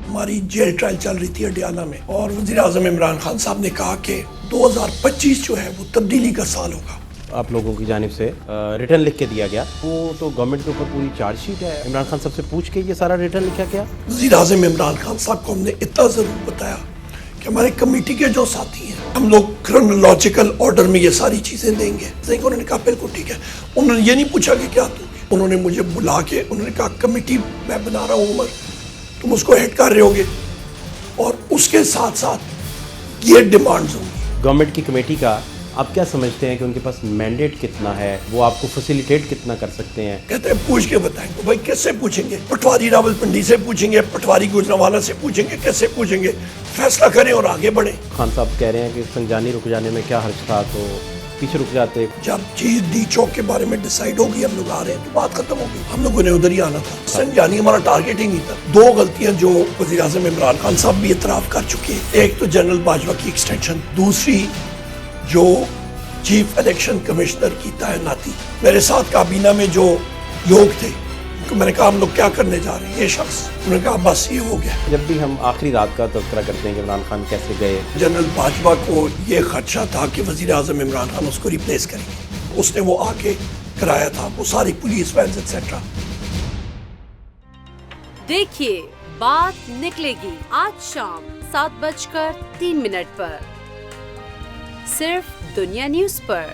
ہماری jail trial چل رہی تھی اڈیالہ میں، اور وزیر اعظم عمران خان صاحب نے کہا کہ 2025 جو ہے وہ تبدیلی کا سال ہوگا۔ آپ لوگوں کی جانب سے ریٹرن لکھ کے دیا گیا، وہ تو گورنمنٹ کے اوپر پوری چارج شیٹ ہے، عمران خان صاحب سے پوچھ کے یہ سارا ریٹرن لکھا گیا؟ وزیر اعظم عمران خان صاحب کو ہم نے اتنا ضرور بتایا کہ ہمارے کمیٹی کے جو ساتھی ہیں ہم لوگ کرونالوجیکل آرڈر میں یہ ساری چیزیں دیں گے۔ انہوں نے کہا بالکل ٹھیک ہے۔ انہوں نے یہ نہیں پوچھا کہ کیا دوں گے، انہوں نے مجھے بلا کے انہوں نے کہا کمیٹی میں بنا رہا ہوں عمر، تم اس کو ہیڈ کر رہے ہوگے، اور اس کے ساتھ ساتھ یہ ڈیمانڈز ہوں گی۔ گورنمنٹ کی کمیٹی کا آپ کیا سمجھتے ہیں کہ ان کے پاس مینڈیٹ کتنا ہے، وہ آپ کو فیسیلیٹیٹ کتنا کر سکتے ہیں؟ کہتے ہیں پوچھ کے بتائیں گے۔ بھائی کس سے پوچھیں گے؟ پٹواری راول پنڈی سے پوچھیں گے، پٹواری گوجرانوالا سے پوچھیں گے، کیسے پوچھیں گے؟ فیصلہ کریں اور آگے بڑھیں۔ خان صاحب کہہ رہے ہیں کہ سنجانی رک جانے میں کیا حرج تھا، تو پیچھے رک جاتے۔ جب چیز ڈی چوک کے بارے میں ڈیسائیڈ ہوگی ہم لوگ آ رہے ہیں تو بات ختم ہوگی، ہم لوگوں نے ادھر ہی آنا تھا۔ سنجانی ہمارا ٹارگیٹ ہی نہیں تھا۔ دو غلطیاں جو وزیر اعظم عمران خان صاحب بھی اعتراف کر چکے ہیں، ایک تو جنرل باجوہ کی ایکسٹینشن، دوسری جو چیف الیکشن کمشنر کی تعیناتی۔ میرے ساتھ کابینہ میں جو لوگ تھے تو میں نے کہا ہم لوگ کیا کرنے جا رہے ہیں، یہ شخص، انہوں نے کہا بس یہ ہو گیا۔ جب بھی ہم آخری رات کا تذکرہ کرتے ہیں کہ عمران خان کیسے گئے، جنرل باجوہ کو یہ خدشہ تھا کہ وزیر اعظم عمران خان اس کو ریپلیس کریں گے، اس نے وہ آ کے کرایا تھا، وہ ساری پولیس وینز ایٹسٹرا۔ دیکھیے بات نکلے گی آج شام 7:03 پر صرف دنیا نیوز پر۔